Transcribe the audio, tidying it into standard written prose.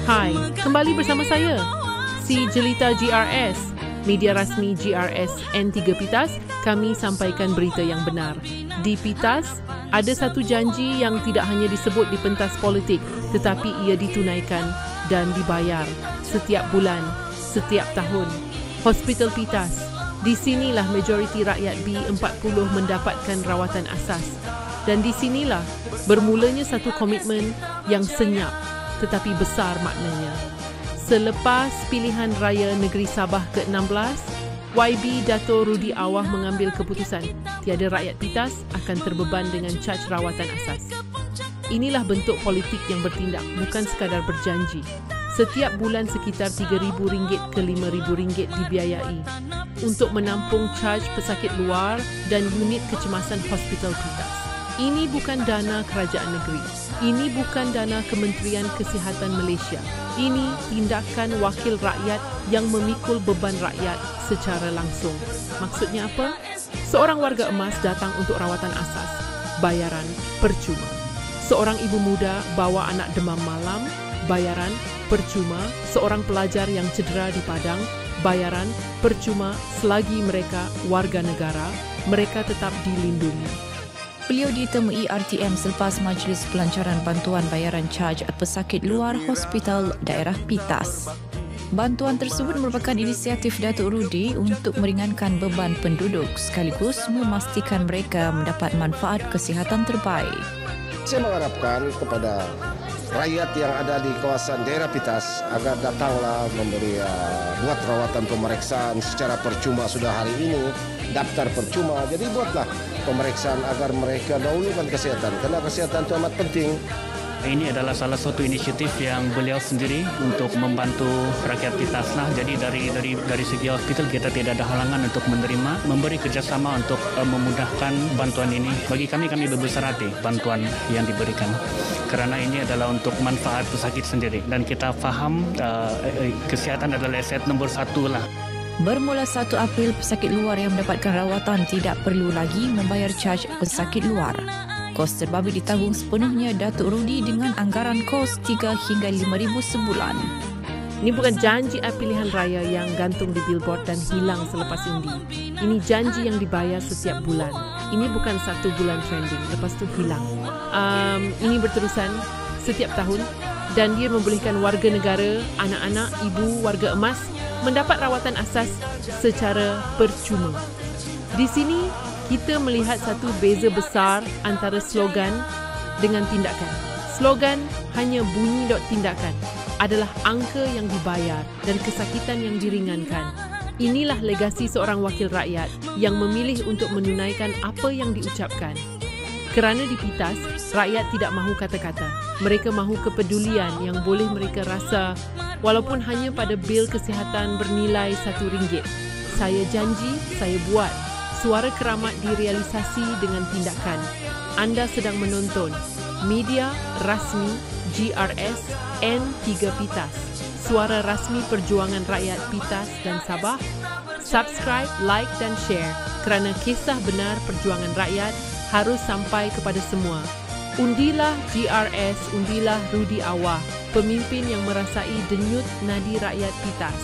Hai, kembali bersama saya, si Jelita GRS. Media rasmi GRS N3 Pitas, kami sampaikan berita yang benar. Di Pitas, ada satu janji yang tidak hanya disebut di pentas politik, tetapi ia ditunaikan dan dibayar setiap bulan, setiap tahun. Hospital Pitas, di sinilah majoriti rakyat B40 mendapatkan rawatan asas. Dan di sinilah bermulanya satu komitmen yang senyap tetapi besar maknanya. Selepas pilihan raya negeri Sabah ke-16, YB Dato' Rudi Awah mengambil keputusan tiada rakyat Pitas akan terbeban dengan caj rawatan asas. Inilah bentuk politik yang bertindak, bukan sekadar berjanji. Setiap bulan sekitar RM3,000 ke RM5,000 dibiayai untuk menampung caj pesakit luar dan unit kecemasan Hospital Pitas. Ini bukan dana kerajaan negeri. Ini bukan dana Kementerian Kesihatan Malaysia. Ini tindakan wakil rakyat yang memikul beban rakyat secara langsung. Maksudnya apa? Seorang warga emas datang untuk rawatan asas. Bayaran percuma. Seorang ibu muda bawa anak demam malam. Bayaran percuma. Seorang pelajar yang cedera di Padang. Bayaran percuma selagi mereka warga negara. Mereka tetap dilindungi. Beliau ditemui RTM selepas majlis pelancaran bantuan bayaran caj pesakit luar Hospital Daerah Pitas. Bantuan tersebut merupakan inisiatif Datuk Rudi untuk meringankan beban penduduk sekaligus memastikan mereka mendapat manfaat kesihatan terbaik. Saya mengharapkan kepada rakyat yang ada di kawasan daerah Pitas agar datanglah memberi buat rawatan pemeriksaan secara percuma sudah hari ini, daftar percuma. Jadi buatlah pemeriksaan agar mereka dahulukan kesihatan, karena kesihatan itu amat penting. Ini adalah salah satu inisiatif yang beliau sendiri untuk membantu rakyat Pitas lah. Jadi dari segi hospital kita tidak ada halangan untuk menerima, memberi kerjasama untuk memudahkan bantuan ini. Bagi kami berbesar hati bantuan yang diberikan. Kerana ini adalah untuk manfaat pesakit sendiri. Dan kita faham kesihatan adalah aset nombor satu lah. Bermula 1 April, pesakit luar yang mendapatkan rawatan tidak perlu lagi membayar caj pesakit luar. Kos terbabit ditanggung sepenuhnya Datuk Rudi dengan anggaran kos 3 hingga 5,000 sebulan. Ini bukan janji pilihan raya yang gantung di billboard dan hilang selepas undi. Ini janji yang dibayar setiap bulan. Ini bukan satu bulan trending, lepas tu hilang. Ini berterusan setiap tahun dan dia membolehkan warga negara, anak-anak, ibu, warga emas mendapat rawatan asas secara percuma. Di sini, kita melihat satu beza besar antara slogan dengan tindakan. Slogan hanya bunyi dot tindakan adalah angka yang dibayar dan kesakitan yang diringankan. Inilah legasi seorang wakil rakyat yang memilih untuk menunaikan apa yang diucapkan. Kerana di Pitas, rakyat tidak mahu kata-kata. Mereka mahu kepedulian yang boleh mereka rasa walaupun hanya pada bil kesihatan bernilai RM1. Saya janji, saya buat. Suara keramat direalisasi dengan tindakan. Anda sedang menonton media rasmi GRS N3 Pitas. Suara rasmi perjuangan rakyat Pitas dan Sabah. Subscribe, like dan share kerana kisah benar perjuangan rakyat harus sampai kepada semua. Undilah GRS, undilah Rudi Awah, pemimpin yang merasai denyut nadi rakyat Pitas.